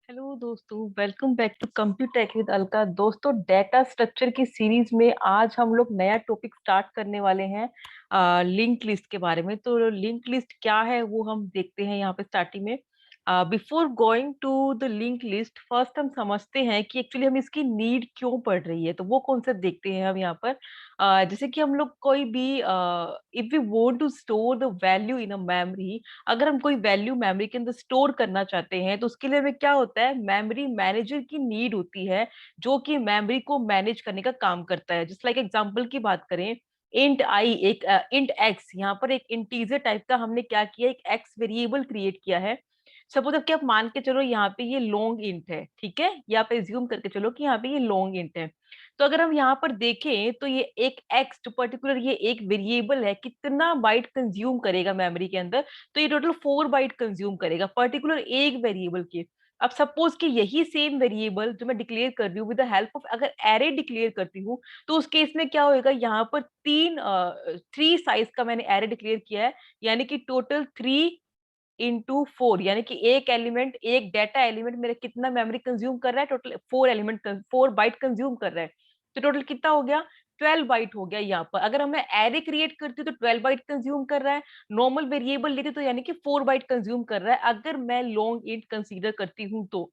Hello दोस्तों, welcome back to computer tech with Alka. दोस्तों, data structure की सीरीज में आज हम लोग नया टॉपिक स्टार्ट करने वाले हैं लिंक लिस्ट के बारे में। तो लिंक लिस्ट क्या है वो हम देखते हैं यहाँ पे स्टार्टिंग में। Before going to the link list, first हम समझते हैं कि एक्चुअली हम इसकी नीड क्यों पड़ रही है। तो वो कॉन्सेप्ट देखते हैं हम यहाँ पर। जैसे कि हम लोग कोई भी if we want to store the value in a memory, अगर हम कोई वैल्यू मेमोरी के अंदर स्टोर करना चाहते हैं तो उसके लिए हमें क्या होता है, मेमोरी मैनेजर की नीड होती है जो कि मेमोरी को मैनेज करने का काम करता है। जस्ट लाइक एग्जांपल की बात करें, इंट आई, एक इंट एक्स, यहाँ पर एक इंटीजर टाइप का हमने क्या किया, एक एक्स वेरिएबल क्रिएट किया है। सपोज अब कि आप मान के चलो यहाँ पे ये लॉन्ग इंट है, ठीक है, या आप एज्यूम करके चलो कि यहाँ पे ये लॉन्ग इंट है। तो अगर हम यहाँ पर देखें तो ये एक एक्स जो पर्टिकुलर ये एक वेरिएबल है, कितना बाइट कंज्यूम करेगा मेमोरी के अंदर। तो ये टोटल 4 बाइट कंज्यूम करेगा पर्टिकुलर एक वेरिएबल के। अब सपोज कि यही सेम वेरिएबल जो मैं डिक्लेयर कर रही हूँ विद द हेल्प ऑफ अगर एरे डिक्लेयर करती हूँ, तो उस केस में क्या होगा, यहाँ पर 3 साइज का मैंने एरे डिक्लेयर किया है, यानी कि टोटल 3 into 4, यानी कि एक एलिमेंट, एक डाटा एलिमेंट मेरा कितना मेमोरी कंज्यूम कर रहा है, टोटल 4 एलिमेंट 4 बाइट कंज्यूम कर रहा है। तो टोटल कितना हो गया, 12 बाइट हो गया। यहाँ पर अगर मैं एरे क्रिएट करती हूँ तो 12 बाइट कंज्यूम कर रहा है। नॉर्मल वेरिएबल लेती तो यानी कि 4 बाइट कंज्यूम कर रहा है, अगर मैं लॉन्ग इंट कंसीडर करती हूँ तो।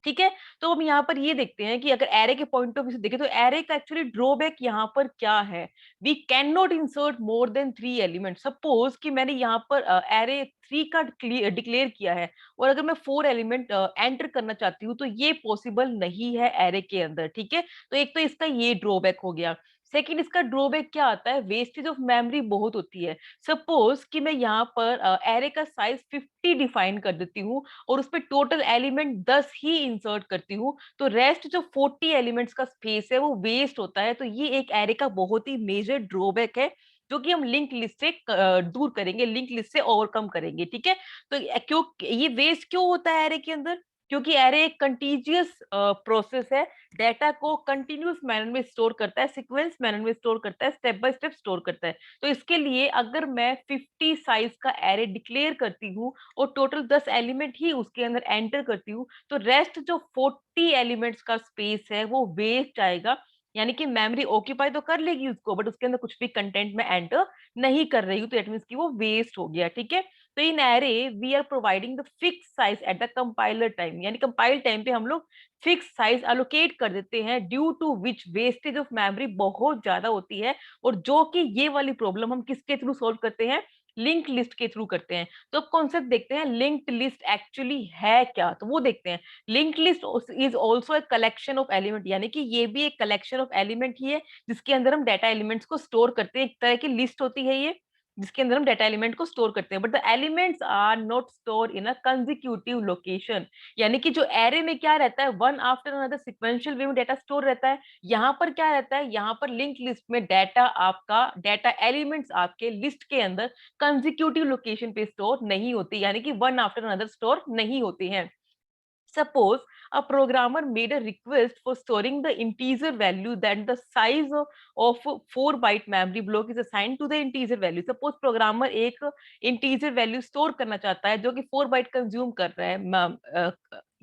ठीक है। तो हम यहाँ पर ये देखते हैं कि अगर एरे के पॉइंट ऑफ व्यू से देखें तो एरे का एक्चुअली ड्रॉबैक यहाँ पर क्या है। We can not insert more than 3 element. Suppose कि मैंने यहाँ पर एरे 3 का डिक्लेयर किया है और अगर मैं 4 एलिमेंट एंटर करना चाहती हूँ तो ये पॉसिबल नहीं है एरे के अंदर। ठीक है। तो एक तो इसका ये ड्रॉबैक हो गया। सेकंड, इसका ड्रॉबैक क्या आता है, वेस्टेज ऑफ मेमोरी बहुत होती है। सपोज कि मैं यहाँ पर एरे का साइज 50 डिफाइन कर देती हूँ और उसपे टोटल एलिमेंट 10 ही इंसर्ट करती हूँ, तो रेस्ट जो 40 एलिमेंट्स का स्पेस है वो वेस्ट होता है। तो ये एक एरे का बहुत ही मेजर ड्रॉबैक है जो कि हम लिंक लिस्ट से दूर करेंगे, लिंक लिस्ट से ओवरकम करेंगे। ठीक है। तो क्यों ये वेस्ट क्यों होता है एरे के अंदर, क्योंकि एरे एक कंटीजियस प्रोसेस है, डेटा को कंटिन्यूस मैनर में स्टोर करता है, सीक्वेंस मैनर में स्टोर करता है, स्टेप बाय स्टेप स्टोर करता है। तो इसके लिए अगर मैं 50 साइज का एरे डिक्लेयर करती हूँ और टोटल 10 एलिमेंट ही उसके अंदर एंटर करती हूँ, तो रेस्ट जो 40 एलिमेंट्स का स्पेस है वो वेस्ट आएगा। यानी कि मेमोरी ऑक्यूपाई तो कर लेगी उसको, बट उसके अंदर कुछ भी कंटेंट में एंटर नहीं कर रही हूँ, तो इट मीन्स की वो वेस्ट हो गया। ठीक है। तो in array we are providing the fix size at the compiler time, यानी कंपाइल टाइम पे हम लोग फिक्स साइज अलोकेट कर देते हैं, due to which wastage of memory बहुत ज्यादा होती है। और जो कि ये वाली प्रॉब्लम हम किसके थ्रू सोल्व करते हैं, लिंक लिस्ट के थ्रू करते हैं। तो अब कॉन्सेप्ट देखते हैं लिंक्ड लिस्ट एक्चुअली है क्या, तो वो देखते हैं। Link list is also a collection of element, यानी कि ये भी एक कलेक्शन ऑफ एलिमेंट ही है जिसके अंदर हम डाटा एलिमेंट्स को स्टोर करते हैं। एक तरह की लिस्ट होती है ये जिसके अंदर हम डाटा एलिमेंट को स्टोर करते हैं, but the elements are not store in a consecutive location. यानी कि जो एरे में क्या रहता है, one after another sequential way में डाटा स्टोर रहता है। यहाँ पर क्या रहता है, यहाँ पर लिंक लिस्ट में डाटा आपका, डाटा एलिमेंट्स आपके लिस्ट के अंदर कंजिक्यूटिव लोकेशन पे स्टोर नहीं होती, यानी कि वन आफ्टर अनदर स्टोर नहीं होती हैं। Suppose a programmer made a request for storing the integer value, that the size of 4 byte memory block is assigned to the integer value. Suppose programmer एक integer value store करना चाहता है जो कि 4 bite consume कर रहा है,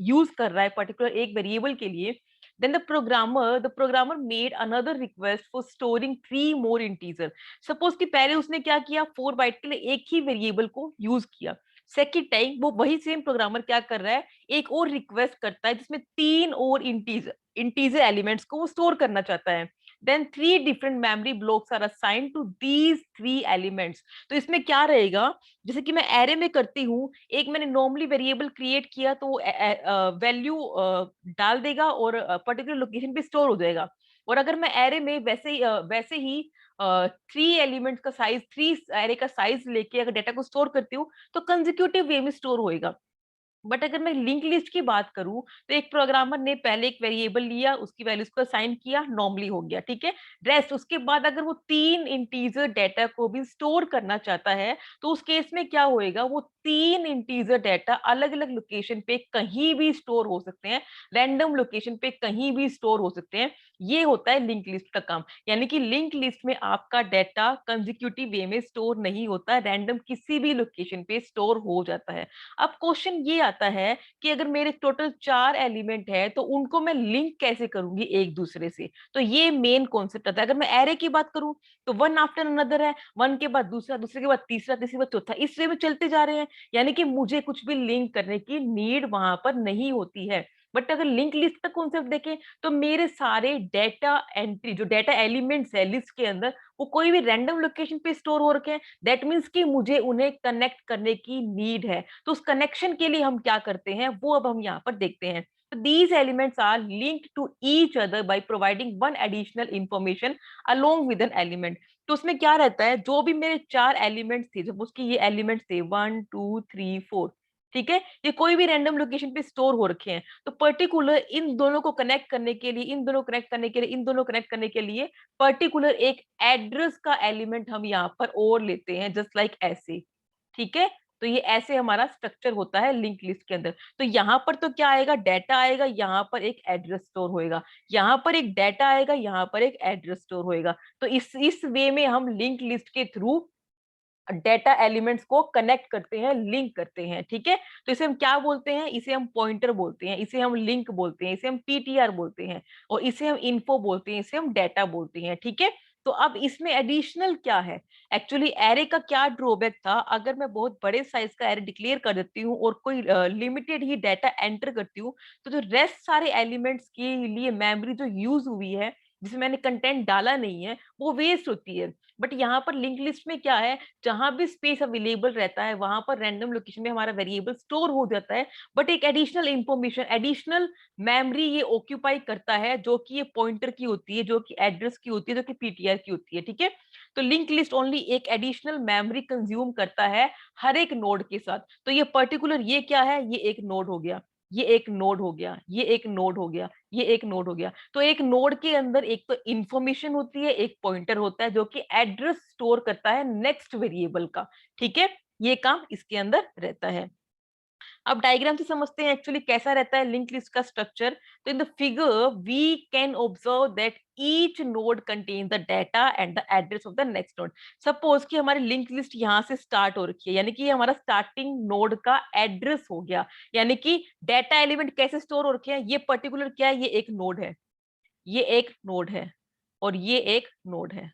use कर रहा है पर्टिकुलर एक वेरिएबल के लिए। Then the programmer made another request for storing 3 more integer. Suppose कि पहले उसने क्या किया, 4 बाइट के लिए एक ही वेरिएबल को यूज किया। सेकेंड टाइम वो वही सेम प्रोग्रामर क्या कर रहा है, एक और रिक्वेस्ट करता है जिसमें 3 और इंटीजर एलिमेंट्स को वो स्टोर करना चाहता है। Then 3 different memory blocks are assign to these 3 elements. तो इसमें क्या रहेगा, जैसे कि मैं एरे में करती हूँ, एक मैंने नॉर्मली वेरिएबल क्रिएट किया तो वैल्यू डाल देगा और पर्टिकुलर लोकेशन पे स्टोर हो जाएगा। और अगर मैं एरे में वैसे ही 3 एलिमेंट्स का साइज, 3 एरे का साइज लेके अगर डाटा को स्टोर करती हूँ तो कंजिक्यूटिव वे में स्टोर होएगा। बट अगर मैं लिंक लिस्ट की बात करूं तो एक प्रोग्रामर ने पहले एक वेरिएबल लिया, उसकी वैल्यूज को असाइन किया, नॉर्मली हो गया। ठीक है। रेस्ट उसके बाद अगर वो 3 इंटीजर डाटा को भी स्टोर करना चाहता है तो उस केस में क्या होएगा, वो 3 इंटीजर डाटा अलग अलग लोकेशन पे कहीं भी स्टोर हो सकते हैं, रैंडम लोकेशन पे कहीं भी स्टोर हो सकते हैं। ये होता है लिंक लिस्ट का काम। यानी कि लिंक लिस्ट में आपका डाटा कंजिक्यूटिव वे में स्टोर नहीं होता, रैंडम किसी भी लोकेशन पे स्टोर हो जाता है। अब क्वेश्चन ये आता है कि अगर मेरे टोटल 4 एलिमेंट है तो उनको मैं लिंक कैसे करूंगी एक दूसरे से। तो ये मेन कॉन्सेप्ट आता है। अगर मैं एरे की बात करूं तो वन आफ्टर अनदर है, वन के बाद दूसरा, दूसरे के बाद तीसरा, तीसरे के बाद चौथा, इस वे में चलते जा रहे हैं। यानी कि मुझे कुछ भी लिंक करने की नीड वहां पर नहीं होती है। बट अगर लिंक लिस्ट का कॉन्सेप्ट देखें तो मेरे सारे डेटा एंट्री, जो डेटा एलिमेंट्स है लिस्ट के अंदर, वो कोई भी रैंडम लोकेशन पे स्टोर हो रखे हैं। दैट मीन्स कि मुझे उन्हें कनेक्ट करने की नीड है। तो उस कनेक्शन के लिए हम क्या करते हैं वो अब हम यहाँ पर देखते हैं। So these elements are linked to each other by providing one additional information along with an element। तो उसमें क्या रहता है, जो भी मेरे 4 एलिमेंट्स थे, जब उसकी ये एलिमेंट्स थे 1 2 3 4, ठीक है, ये कोई भी रैंडम लोकेशन पे स्टोर हो रखे हैं। तो पर्टिकुलर इन दोनों को कनेक्ट करने के लिए, इन दोनों कनेक्ट करने के लिए, इन दोनों कनेक्ट करने के लिए पर्टिकुलर एक एड्रेस का एलिमेंट हम यहाँ पर और लेते हैं, जस्ट लाइक ऐसे। ठीक है, तो ये ऐसे हमारा स्ट्रक्चर होता है लिंक लिस्ट के अंदर। तो यहाँ पर तो क्या आएगा, डाटा आएगा, यहाँ पर एक एड्रेस स्टोर होएगा, यहाँ पर एक डाटा आएगा, यहाँ पर एक एड्रेस स्टोर होएगा। तो इस वे में हम लिंक लिस्ट के थ्रू डेटा एलिमेंट्स को कनेक्ट करते हैं, लिंक करते हैं। ठीक है, तो इसे हम क्या बोलते हैं, इसे हम पॉइंटर बोलते हैं, इसे हम लिंक बोलते हैं, इसे हम पीटीआर बोलते हैं, और इसे हम इन्फो बोलते हैं, इसे हम डेटा बोलते हैं। ठीक है, तो अब इसमें एडिशनल क्या है, एक्चुअली एरे का क्या ड्रॉबैक था, अगर मैं बहुत बड़े साइज का एरे डिक्लेयर कर देती हूँ और कोई लिमिटेड ही डेटा एंटर करती हूँ, तो जो रेस्ट सारे एलिमेंट्स के लिए मेमोरी जो यूज हुई है, जिसमें मैंने कंटेंट डाला नहीं है, वो वेस्ट होती है। बट यहाँ पर लिंक लिस्ट में क्या है, जहां भी स्पेस अवेलेबल रहता है वहां पर रैंडम लोकेशन में हमारा वेरिएबल स्टोर हो जाता है। बट एक एडिशनल इंफॉर्मेशन, एडिशनल मेमोरी ये ऑक्यूपाई करता है, जो कि ये पॉइंटर की होती है, जो कि एड्रेस की होती है, जो कि पीटीआर की होती है। ठीक है, तो लिंक लिस्ट ओनली एक एडिशनल मेमोरी कंज्यूम करता है हर एक नोड के साथ। तो ये पर्टिकुलर ये क्या है, ये एक नोड हो गया, ये एक नोड हो गया, ये एक नोड हो गया, ये एक नोड हो गया। तो एक नोड के अंदर एक तो इंफॉर्मेशन होती है, एक पॉइंटर होता है, जो कि एड्रेस स्टोर करता है नेक्स्ट वेरिएबल का। ठीक है, ये काम इसके अंदर रहता है। अब डायग्राम से समझते हैं एक्चुअली कैसा रहता है लिंक लिस्ट का स्ट्रक्चर। तो in the figure we can observe that each node contain the data and the address of the next node. Suppose कि हमारी लिंक लिस्ट यहाँ से स्टार्ट हो रखी है, यानी कि ये हमारा स्टार्टिंग नोड का एड्रेस हो गया। यानी कि डाटा एलिमेंट कैसे स्टोर हो रखे हैं, ये पर्टिकुलर क्या है, ये एक नोड है, ये एक नोड है, और ये एक नोड है।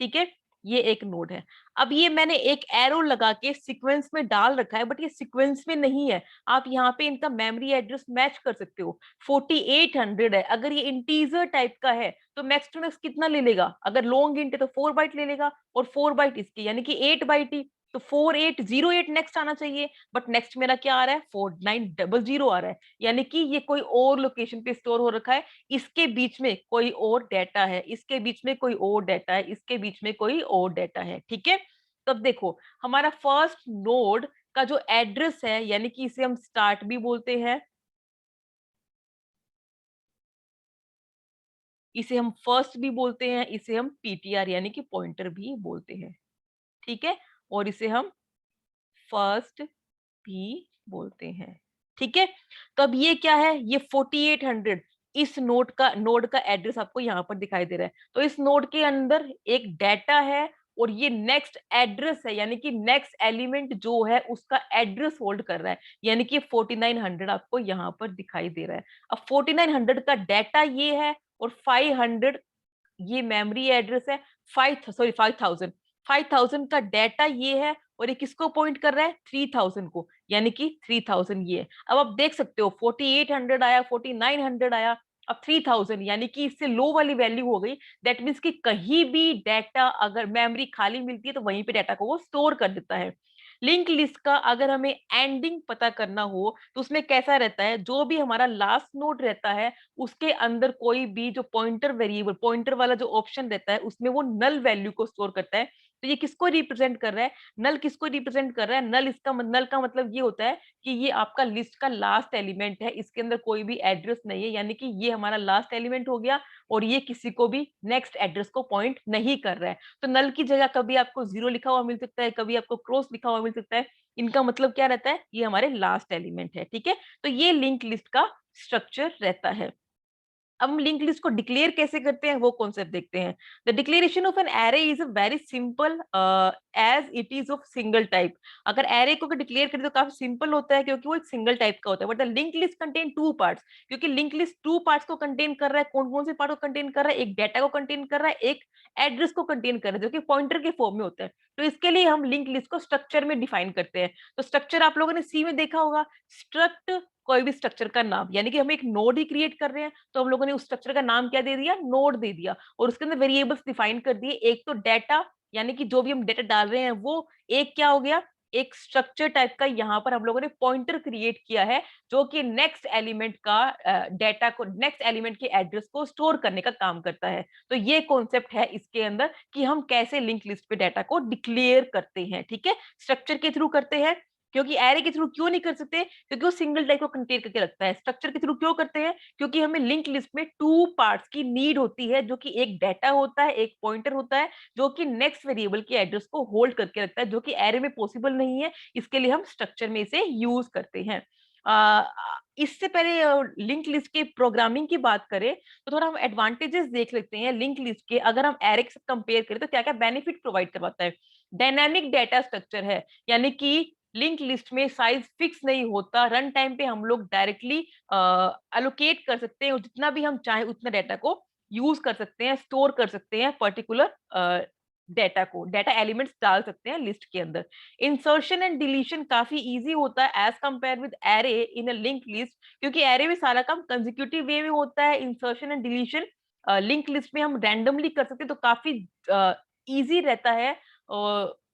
ठीक है, ये एक नोड है। अब ये मैंने एक एरो लगा के सीक्वेंस में डाल रखा है, बट ये सीक्वेंस में नहीं है। आप यहाँ पे इनका मेमोरी एड्रेस मैच कर सकते हो। 4800 है, अगर ये इंटीजर टाइप का है तो मैक्स टू मैक्स कितना ले लेगा, अगर लॉन्ग इंट है तो 4 बाइट ले लेगा, और 4 बाइट इसकी यानी कि 8 बाइट ही। तो 4808 नेक्स्ट आना चाहिए, बट नेक्स्ट मेरा क्या आ रहा है, 4900 आ रहा है। यानी कि ये कोई और लोकेशन पे स्टोर हो रखा है, इसके बीच में कोई और डेटा है, इसके बीच में कोई और डेटा है, इसके बीच में कोई और डेटा है। ठीक है, तब देखो हमारा फर्स्ट नोड का जो एड्रेस है, यानी कि इसे हम स्टार्ट भी बोलते हैं, इसे हम फर्स्ट भी बोलते हैं, इसे हम पीटीआर यानी कि पॉइंटर भी बोलते हैं। ठीक है, और इसे हम फर्स्ट भी बोलते हैं। ठीक है, तो अब ये क्या है, ये 4800 इस नोड का एड्रेस आपको यहाँ पर दिखाई दे रहा है। तो इस नोड के अंदर एक डाटा है, और ये नेक्स्ट एड्रेस है, यानी कि नेक्स्ट एलिमेंट जो है उसका एड्रेस होल्ड कर रहा है, यानी कि 4900 आपको यहाँ पर दिखाई दे रहा है। अब 4900 का डाटा ये है, और 500 ये मेमोरी एड्रेस है। 5000 5000 का डाटा ये है, और ये किसको पॉइंट कर रहा है, 3000 को, यानी कि 3000 ये है। अब आप देख सकते हो 4800 आया, 4900 आया, अब 3000, यानी कि इससे लो वाली वैल्यू हो गई। दैट मीन्स कि कहीं भी डाटा अगर मेमोरी खाली मिलती है तो वहीं पे डाटा को वो स्टोर कर देता है। लिंक लिस्ट का अगर हमें एंडिंग पता करना हो तो उसमें कैसा रहता है, जो भी हमारा लास्ट नोड रहता है उसके अंदर कोई भी जो पॉइंटर वेरिएबल, पॉइंटर वाला जो ऑप्शन रहता है, उसमें वो नल वैल्यू को स्टोर करता है। तो ये किसको रिप्रेजेंट कर रहा है, नल किसको रिप्रेजेंट कर रहा है, नल का मतलब ये होता है कि ये आपका लिस्ट का लास्ट एलिमेंट है, इसके अंदर कोई भी एड्रेस नहीं है, यानी कि ये हमारा लास्ट एलिमेंट हो गया, और ये किसी को भी नेक्स्ट एड्रेस को पॉइंट नहीं कर रहा है। तो नल की जगह कभी आपको 0 लिखा हुआ मिल सकता है, कभी आपको क्रॉस लिखा हुआ मिल सकता है। इनका मतलब क्या रहता है, ये हमारे लास्ट एलिमेंट है। ठीक है, तो ये लिंक लिस्ट का स्ट्रक्चर रहता है। हम लिंक लिस्ट को डिक्लेयर कैसे करते हैं वो कॉन्सेप्ट देखते हैं। The declaration of an array is a very simple as it is of single type. अगर एरे को डिक्लेयर करें तो काफी सिंपल होता है क्योंकि वो एक सिंगल टाइप का होता है। But the link list contain two parts, क्योंकि लिंक लिस्ट टू पार्ट्स को कंटेन कर रहा है। कौन कौन से पार्ट को कंटेन कर रहा है? एक डेटा को कंटेन कर रहा है, एक एड्रेस को कंटेन कर रहा है, जो कि पॉइंटर के फॉर्म में होता है। तो इसके लिए हम लिंक लिस्ट को स्ट्रक्चर में डिफाइन करते हैं। तो स्ट्रक्चर आप लोगों ने सी में देखा होगा, स्ट्रक्ट कोई भी स्ट्रक्चर का नाम, यानी कि हम एक नोड ही क्रिएट कर रहे हैं तो हम लोगों ने उस स्ट्रक्चर का नाम क्या दे दिया? नोड दे दिया। और उसके अंदर वेरिएबल्स डिफाइन कर दिए। एक तो डेटा, यानी कि जो भी हम डेटा डाल रहे हैं वो, एक क्या हो गया? एक स्ट्रक्चर टाइप का यहाँ पर हम लोगों ने पॉइंटर क्रिएट किया है, जो कि नेक्स्ट एलिमेंट का डेटा को, नेक्स्ट एलिमेंट के एड्रेस को स्टोर करने का काम करता है। तो ये कॉन्सेप्ट है इसके अंदर कि हम कैसे लिंक लिस्ट पे डेटा को डिक्लेयर करते हैं। ठीक है, स्ट्रक्चर के थ्रू करते हैं। क्योंकि एरे के थ्रू क्यों नहीं कर सकते? क्योंकि वो सिंगल टाइप को कंटेन करके रखता है। स्ट्रक्चर के थ्रू क्यों करते हैं? क्योंकि हमें लिंक लिस्ट में टू पार्ट्स की नीड होती है, जो कि एक डेटा होता है, एक पॉइंटर होता है, जो कि नेक्स्ट वेरिएबल के एड्रेस को होल्ड करके रखता है, जो कि एरे में पॉसिबल नहीं है। इसके लिए हम स्ट्रक्चर में इसे यूज करते हैं। इससे पहले लिंक लिस्ट के प्रोग्रामिंग की बात करें तो थोड़ा हम एडवांटेजेस देख लेते हैं लिंक लिस्ट के। अगर हम एरे से कंपेयर करें तो क्या क्या बेनिफिट प्रोवाइड करवाता है? डायनामिक डेटा स्ट्रक्चर है, यानी कि लिंक लिस्ट में साइज फिक्स नहीं होता। रन टाइम पे हम लोग डायरेक्टली अलोकेट कर सकते हैं और जितना भी हम चाहें उतना डेटा को यूज कर सकते हैं, स्टोर कर सकते हैं पर्टिकुलर डेटा को, डेटा एलिमेंट्स डाल सकते हैं लिस्ट के अंदर। इंसर्शन एंड डिलीशन काफी इजी होता है as compare with array in a link list, क्योंकि एरे में सारा काम कंसेक्यूटिव वे में होता है। Insertion and deletion link list में हम रैंडमली कर सकते हैं, तो काफी इजी रहता है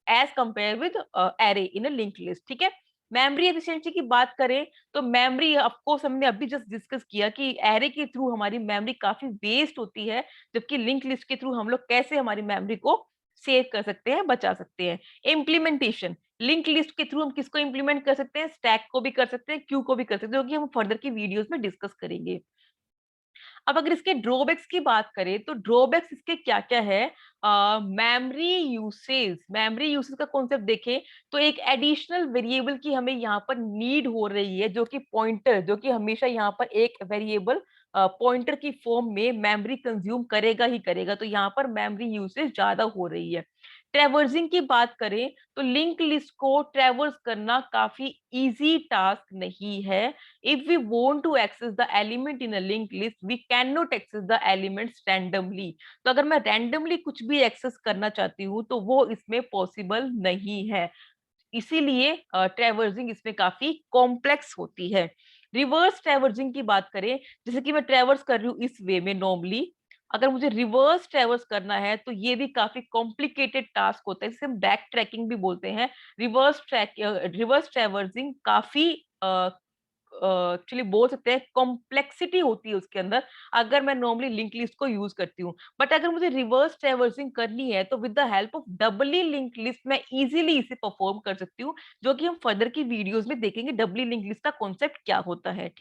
as compare with array in a link list. ठीक है, मेमोरी एफिशिएंसी की बात करें तो मेमोरी ऑफ कोर्स हमने अभी जस्ट डिस्कस किया कि एरे के थ्रू हमारी मेमोरी काफी वेस्ट होती है, जबकि लिंक लिस्ट के थ्रू हम लोग कैसे हमारी मेमोरी को सेव कर सकते हैं, बचा सकते हैं। इम्प्लीमेंटेशन, लिंक लिस्ट के थ्रू हम किसको इंप्लीमेंट कर सकते हैं? स्टैक को भी कर सकते हैं, क्यू को भी कर सकते हैं, जो कि हम फर्दर की वीडियोस में डिस्कस करेंगे। अब अगर इसके ड्रॉबैक्स की बात करें तो ड्रॉबैक्स इसके क्या-क्या है? मेमोरी यूसेज का कॉन्सेप्ट देखें तो एक एडिशनल वेरिएबल की हमें यहाँ पर नीड हो रही है, जो कि पॉइंटर, जो कि हमेशा यहाँ पर एक वेरिएबल पॉइंटर की फॉर्म में मेमोरी कंज्यूम करेगा ही करेगा। तो यहाँ पर मेमोरी यूसेज ज्यादा हो रही है। ट्रैवर्सिंग की बात करें तो लिंक लिस्ट को ट्रैवर्स करना काफी इजी टास्क नहीं है। If we want to access the element in a linked list, we cannot access the elements randomly. तो अगर मैं randomly कुछ भी एक्सेस करना चाहती हूँ तो वो इसमें पॉसिबल नहीं है। इसीलिए ट्रैवर्सिंग इसमें काफी कॉम्प्लेक्स होती है। रिवर्स ट्रैवर्सिंग की बात करें, जैसे कि मैं ट्रैवर्स कर रही हूँ इस वे में नॉर्मली, अगर मुझे रिवर्स ट्रैवर्स करना है तो ये भी काफी कॉम्प्लिकेटेड टास्क होता है, जिसे हम बैक ट्रैकिंग भी बोलते हैं। रिवर्स ट्रैवर्सिंग काफी एक्चुअली बोल सकते हैं कॉम्प्लेक्सिटी होती है उसके अंदर, अगर मैं नॉर्मली लिंक लिस्ट को यूज करती हूँ। बट अगर मुझे रिवर्स ट्रैवर्सिंग करनी है तो with the help of doubly linked list मैं इजीली इसे परफॉर्म कर सकती हूँ, जो कि हम फर्दर की वीडियोस में देखेंगे डबली लिंक लिस्ट का कॉन्सेप्ट क्या होता है।